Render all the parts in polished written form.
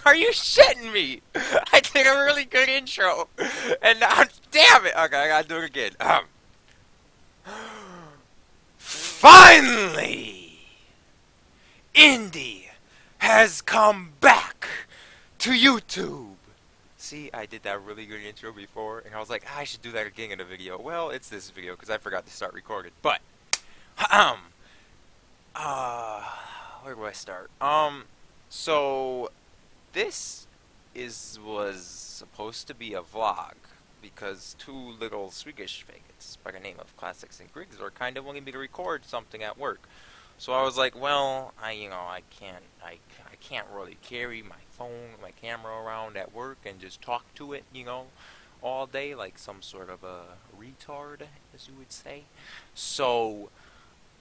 Are you shitting me? I did a really good intro, and now, damn it. Okay, I gotta do it again. Finally, Indy has come back to YouTube. See, I did that really good intro before, and I was like, I should do that again in a video. Well, it's this video because I forgot to start recording. But, um, uh, where do I start? So this was supposed to be a vlog because two little Swedish faggots by the name of Classics and Griggs are kind of wanting me to record something at work. So I was like, well, I can't really carry my phone, my camera around at work and just talk to it, all day like some sort of a retard, as you would say. So,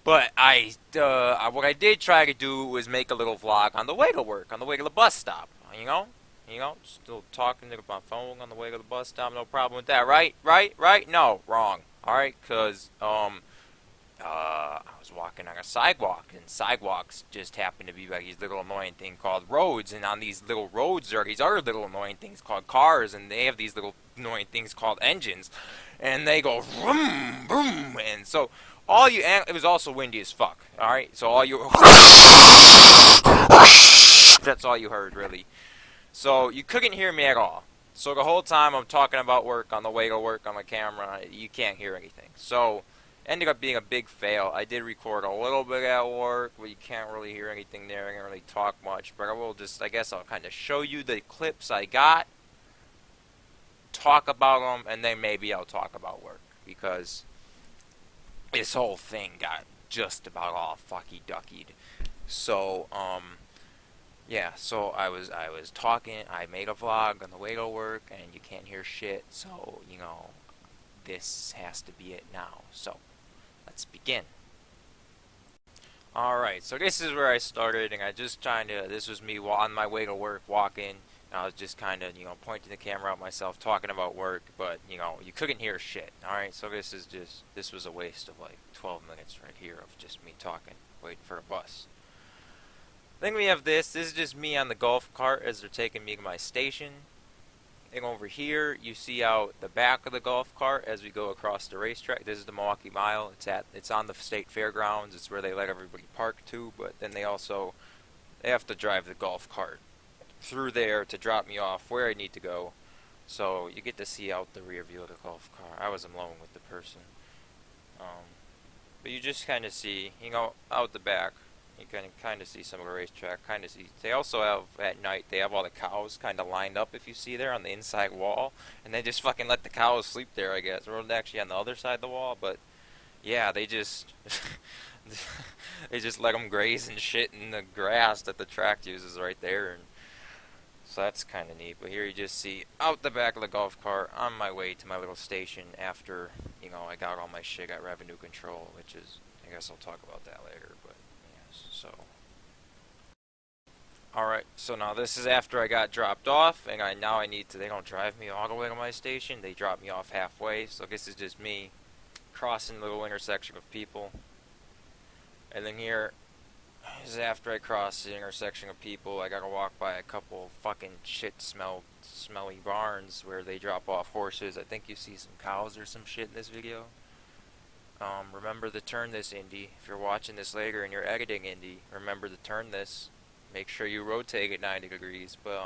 but what I did try to do was make a little vlog on the way to work, on the way to the bus stop, still talking to my phone on the way to the bus stop, no problem with that, right? Right? No, wrong. All right, cause I was walking on a sidewalk, and sidewalks just happen to be like these little annoying thing called roads, and on these little roads there are these other little annoying things called cars, and they have these little annoying things called engines, and they go vroom, vroom, and so and it was also windy as fuck, alright, so all you, that's all you heard, really. So you couldn't hear me at all. So the whole time I'm talking about work on the way to work on my camera, you can't hear anything. So ended up being a big fail. I did record a little bit at work, but you can't really hear anything there. I can't really talk much. But I guess I'll kind of show you the clips I got, talk about them, and then maybe I'll talk about work. Because this whole thing got just about all fucky duckied. So, yeah, so I was talking, I made a vlog on the way to work, and you can't hear shit, so, this has to be it now. So, let's begin. Alright, so this is where I started, and this was me on my way to work, walking, and I was just kind of, pointing the camera at myself, talking about work, but, you couldn't hear shit, alright? So this was a waste of like 12 minutes right here of just me talking, waiting for a bus. Then we have this is just me on the golf cart as they're taking me to my station. And over here, you see out the back of the golf cart as we go across the racetrack. This is the Milwaukee Mile. It's on the state fairgrounds. It's where they let everybody park to. But then they have to drive the golf cart through there to drop me off where I need to go. So you get to see out the rear view of the golf cart. I was alone with the person. But you just kind of see, out the back. You can kind of see some of the racetrack, they also have, at night, they have all the cows kind of lined up, if you see there, on the inside wall, and they just fucking let the cows sleep there, I guess. Or actually on the other side of the wall, but, yeah, they just, they just let them graze and shit in the grass that the track uses right there, and so that's kind of neat. But here you just see, out the back of the golf cart, on my way to my little station after, I got all my shit at revenue control, which is, I guess I'll talk about that later, but. So, alright, so now this is after I got dropped off, and they don't drive me all the way to my station, they drop me off halfway, so this is just me crossing the little intersection of people. And then here is after I cross the intersection of people, I gotta walk by a couple fucking smelly barns where they drop off horses. I think you see some cows or some shit in this video. Remember to turn this, Indy. If you're watching this later and you're editing, Indy, remember to turn this. Make sure you rotate it 90 degrees. But,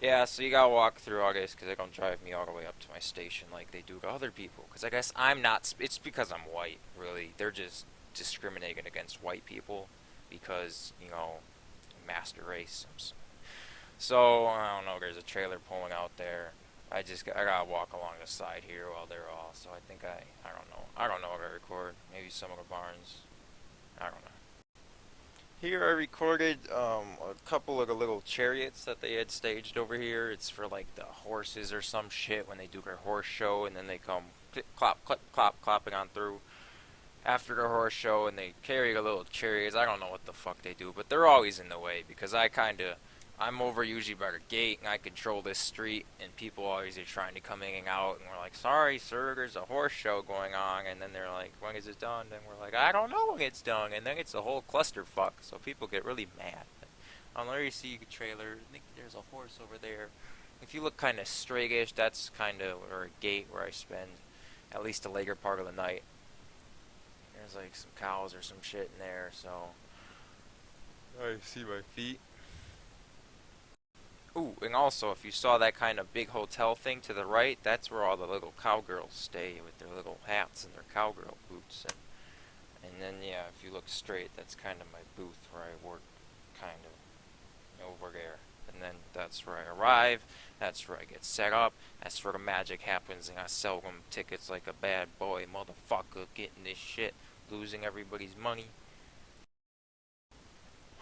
yeah, so you gotta walk through all this because they don't drive me all the way up to my station like they do to other people. Because I guess I'm not, it's because I'm white, really. They're just discriminating against white people because, master race. So, I don't know, there's a trailer pulling out there. I gotta walk along the side here while they're all, so I think I don't know what I record, maybe some of the barns, I don't know. Here I recorded, a couple of the little chariots that they had staged over here. It's for like the horses or some shit when they do their horse show, and then they come clip, clop, clip, clop, clopping on through after the horse show, and they carry the little chariots. I don't know what the fuck they do, but they're always in the way because I'm over usually by the gate, and I control this street, and people always are trying to come in and out, and we're like, sorry, sir, there's a horse show going on, and then they're like, when is it done? And we're like, I don't know when it's done, and then it's a whole clusterfuck, so people get really mad. there you see a trailer. I think there's a horse over there. If you look kind of straight-ish, that's kind of or a gate where I spend at least the later part of the night. There's like some cows or some shit in there, so I see my feet. Ooh, and also, if you saw that kind of big hotel thing to the right, that's where all the little cowgirls stay with their little hats and their cowgirl boots. And then, yeah, if you look straight, that's kind of my booth where I work, kind of, over there. And then that's where I arrive, that's where I get set up, that's where the magic happens, and I sell them tickets like a bad boy motherfucker, getting this shit, losing everybody's money.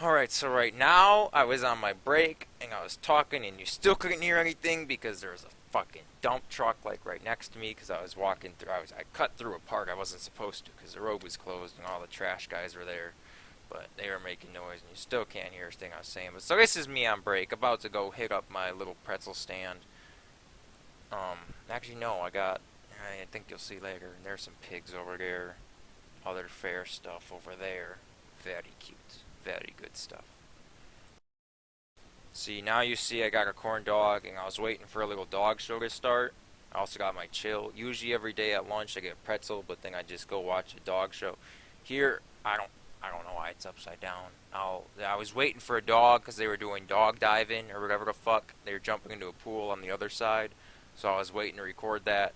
Alright, so right now, I was on my break, and I was talking, and you still couldn't hear anything because there was a fucking dump truck, like, right next to me, because I was walking through, I cut through a part I wasn't supposed to, because the road was closed, and all the trash guys were there, but they were making noise, and you still can't hear a thing I was saying. But so this is me on break, about to go hit up my little pretzel stand. Actually, no, I think you'll see later, and there's some pigs over there, other fair stuff over there, very cute. Very good stuff. See, now you see I got a corn dog, and I was waiting for a little dog show to start. I also got my chill. Usually every day at lunch I get a pretzel, but then I just go watch a dog show. Here, I don't know why it's upside down. I was waiting for a dog because they were doing dog diving or whatever the fuck. They were jumping into a pool on the other side, so I was waiting to record that.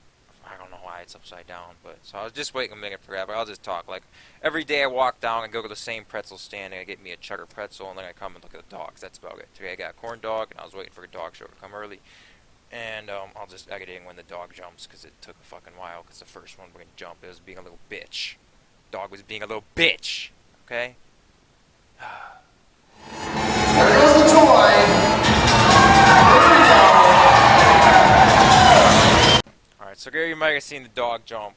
I don't know why it's upside down, but so I was just waiting a minute for that. But I'll just talk. Like every day I walk down and go to the same pretzel stand and I get me a cheddar pretzel, and then I come and look at the dogs. That's about it. Today I got a corn dog, and I was waiting for a dog show to come early. And I'll just edit in when the dog jumps because it took a fucking while. Because the first one wouldn't jump. It was being a little bitch. Dog was being a little bitch. Okay. There goes the toy. Alright, so Gary, you might have seen the dog jump.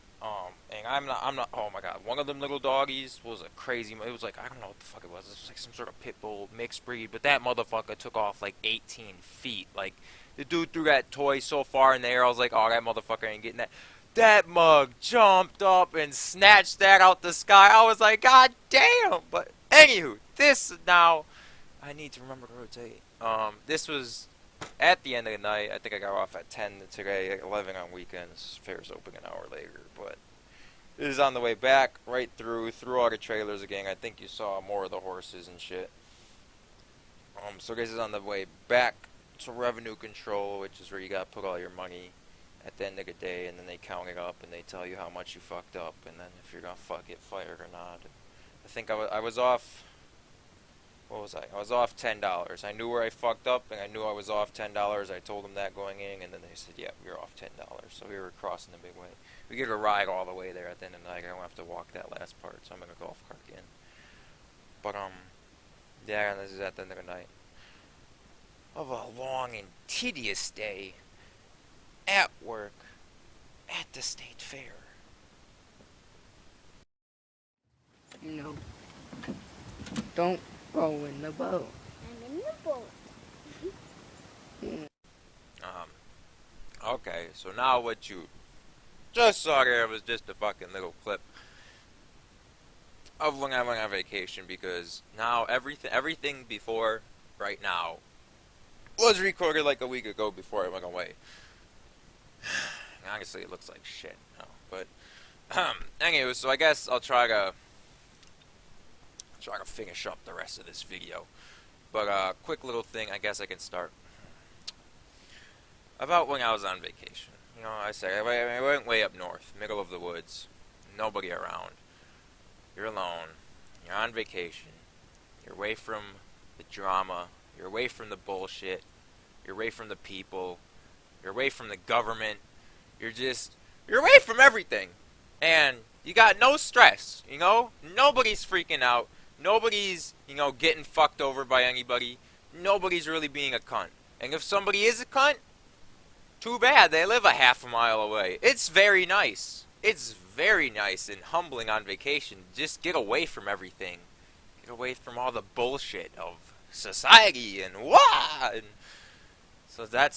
And I'm not, oh my god, one of them little doggies was a crazy, it was like, I don't know what the fuck it was like some sort of pit bull mixed breed, but that motherfucker took off like 18 feet. Like, the dude threw that toy so far in the air, I was like, oh, that motherfucker ain't getting that. That mug jumped up and snatched that out the sky. I was like, god damn! But, anywho, this now, I need to remember to rotate. This was at the end of the night. I think I got off at 10 today, like 11 on weekends. Fair's open an hour later, but this is on the way back, right through all the trailers again. I think you saw more of the horses and shit. So this is on the way back to revenue control, which is where you gotta put all your money at the end of the day, and then they count it up and they tell you how much you fucked up, and then if you're gonna get fired or not. I think I was off. What was I? I was off $10. I knew where I fucked up, and I knew I was off $10. I told them that going in, and then they said, "Yeah, you're off $10." So we were crossing the big way. We get a ride all the way there at the end of the night. I don't have to walk that last part, so I'm in a golf cart again. But yeah, this is at the end of the night of a long and tedious day at work at the state fair. You know, don't go in the boat. I'm in the boat. Okay, so now what you just saw there was just a fucking little clip of when I went on vacation, because now everything before right now was recorded like a week ago before I went away. Honestly, it looks like shit now, but anyway, so I guess I'll try to finish up the rest of this video. But quick little thing, I guess I can start about when I was on vacation. You know, I went way up north, middle of the woods, nobody around. You're alone. You're on vacation. You're away from the drama. You're away from the bullshit. You're away from the people. You're away from the government. You're away from everything. And you got no stress, you know? Nobody's freaking out. Nobody's, getting fucked over by anybody. Nobody's really being a cunt. And if somebody is a cunt, too bad, they live a half a mile away. It's very nice. It's very nice and humbling on vacation. Just get away from everything. Get away from all the bullshit of society and wah! And so that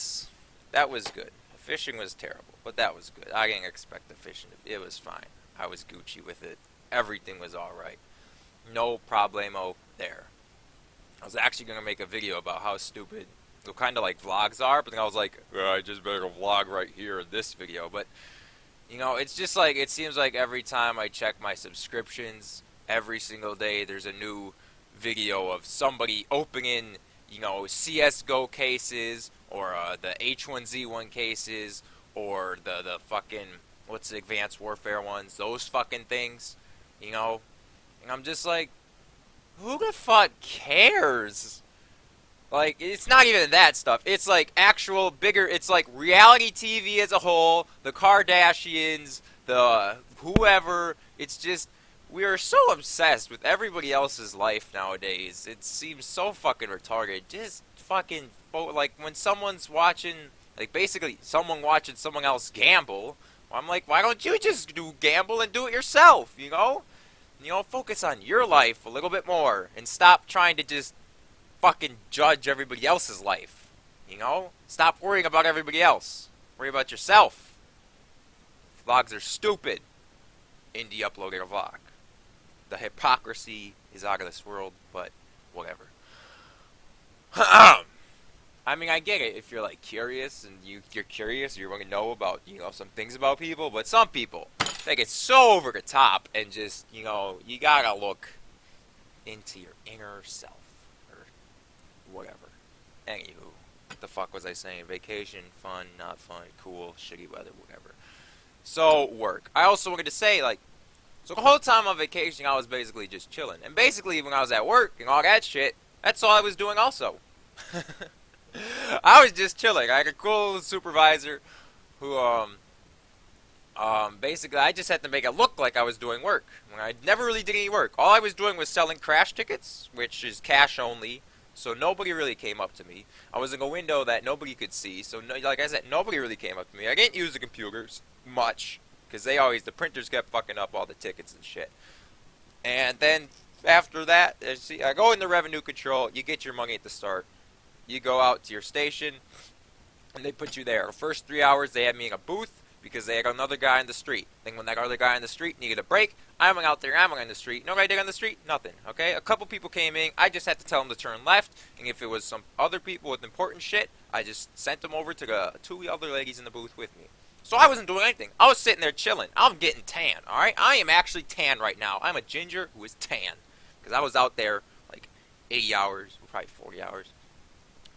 was good. The fishing was terrible, but that was good. I didn't expect the fishing. It was fine. I was Gucci with it. Everything was alright. No problemo there. I was actually gonna make a video about how stupid, so kind of like vlogs are, but then I was like, I just better vlog right here in this video. But you know, it's just like it seems like every time I check my subscriptions, every single day there's a new video of somebody opening, you know, CS:GO cases or the H1Z1 cases or the fucking what's the Advanced Warfare ones, those fucking things, you know. And I'm just like, who the fuck cares? Like, it's not even that stuff. It's like actual bigger. It's like reality TV as a whole. The Kardashians, the whoever. It's just we are so obsessed with everybody else's life nowadays. It seems so fucking retarded. Just fucking like when someone's watching, like basically someone watching someone else gamble. I'm like, why don't you just do gamble and do it yourself? You know, focus on your life a little bit more and stop trying to just fucking judge everybody else's life. You know? Stop worrying about everybody else. Worry about yourself. Vlogs are stupid. Indie uploading a vlog. The hypocrisy is out of this world, but whatever. I mean, I get it if you're like curious and you're curious, you want to know about, you know, some things about people, but some people, they get so over the top and just, you know, you gotta look into your inner self. Whatever. Anywho, what the fuck was I saying? Vacation, fun, not fun, cool, shitty weather, whatever. So, work. I also wanted to say, like, so the whole time on vacation, I was basically just chilling. And basically, when I was at work and all that shit, that's all I was doing also. I was just chilling. I had a cool supervisor who, basically, I just had to make it look like I was doing work. When I never really did any work. All I was doing was selling crash tickets, which is cash only. So nobody really came up to me. I was in a window that nobody could see. So no, like I said, nobody really came up to me. I didn't use the computers much because the printers kept fucking up all the tickets and shit. And then after that, see, I go into revenue control. You get your money at the start. You go out to your station, and they put you there. The first 3 hours, they had me in a booth because they had another guy in the street. Then when that other guy in the street needed a break, I went out there, I went on the street. No guy did on the street? Nothing, okay? A couple people came in, I just had to tell them to turn left, and if it was some other people with important shit, I just sent them over to the two other ladies in the booth with me. So I wasn't doing anything. I was sitting there chilling. I'm getting tan, alright? I am actually tan right now. I'm a ginger who is tan. Because I was out there, like, 80 hours, probably 40 hours.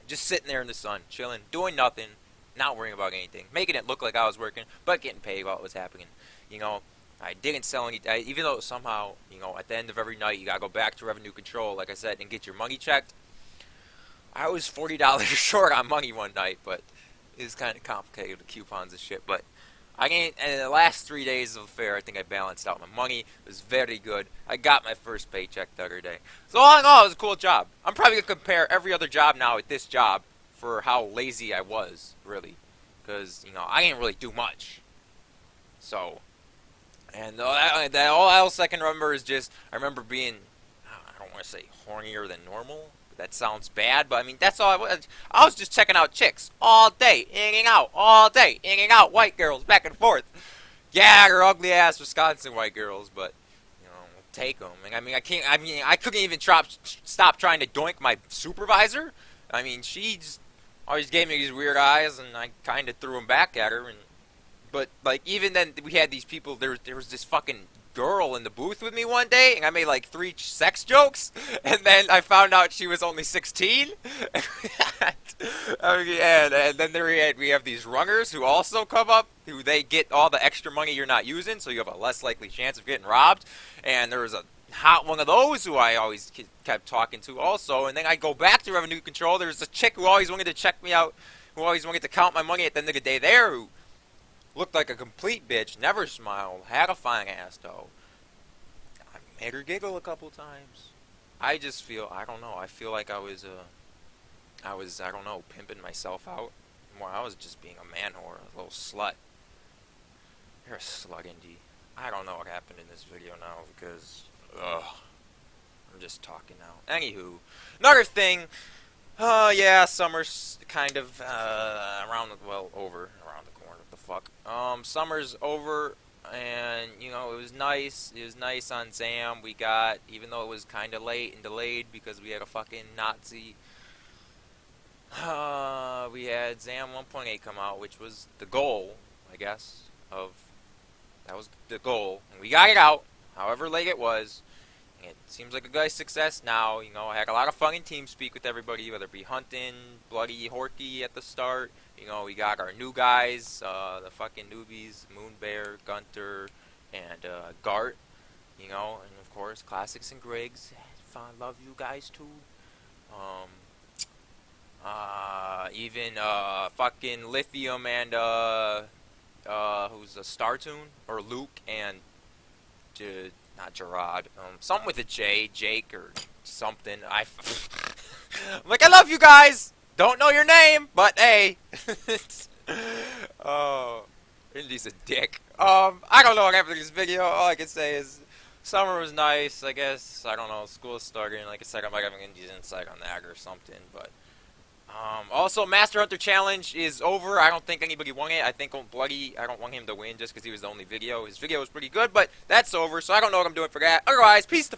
Just sitting there in the sun, chilling, doing nothing, not worrying about anything, making it look like I was working, but getting paid while it was happening. You know, I didn't sell any, even though somehow, you know, at the end of every night, you gotta go back to revenue control, like I said, and get your money checked. I was $40 short on money one night, but it was kind of complicated with coupons and shit, but I didn't, and in the last 3 days of the fair, I think I balanced out my money. It was very good. I got my first paycheck the other day. So all in all, it was a cool job. I'm probably going to compare every other job now with this job for how lazy I was, really. Because, you know, I didn't really do much. So, and all else I can remember is just, I remember being, I don't want to say hornier than normal. That sounds bad, but I mean, that's all I was. I was just checking out chicks all day, in and out, all day, in and out, white girls, back and forth. Yeah, they're ugly ass Wisconsin white girls, but, you know, take them. And I mean, I couldn't even stop trying to doink my supervisor. I mean, she just always gave me these weird eyes, and I kind of threw them back at her. But, like, even then, we had these people, there was this fucking girl in the booth with me one day, and I made like 3 sex jokes, and then I found out she was only 16. And then we have these rungers who also come up, who they get all the extra money you're not using, so you have a less likely chance of getting robbed. And there was a hot one of those who I always kept talking to also. And then I go back to revenue control. There's a chick who always wanted to check me out, who always wanted to count my money at the end of the day there, who looked like a complete bitch, never smiled, had a fine ass though. I made her giggle a couple times. I just feel, I don't know, I feel like I was, I don't know, pimping myself out. Well, I was just being a man whore, a little slut. You're a slut, Indy. I don't know what happened in this video now because, I'm just talking now. Anywho, another thing, yeah, summer's kind of, over. Fuck. Summer's over. and you know it was nice. It was nice on Zam. We got, even though it was kind of late and delayed because we had a fucking Nazi. We had Zam 1.8 come out, which was the goal, I guess. Of that was the goal, and we got it out. However late it was. It seems like a guy's success now. You know, I had a lot of fun in TeamSpeak with everybody, whether it be Hunting, Bloody Horky at the start. You know, we got our new guys, the fucking newbies, Moonbear, Gunter, and Gart. You know, and of course, Classics and Griggs. I love you guys too. Um, even fucking Lithium and who's a Star Tune or Luke and not Gerard, something with a J, Jake or something. I'm like, I love you guys. Don't know your name, but hey. Oh, Indy's a dick. I don't know what happened to this video. All I can say is summer was nice. I guess I don't know. School is starting. Like I said, I might have an Indy's insight on that or something, but. Also, Master Hunter Challenge is over. I don't think anybody won it. I think Bloody, I don't want him to win just because he was the only video. His video was pretty good, but that's over, so I don't know what I'm doing for that. Otherwise, peace the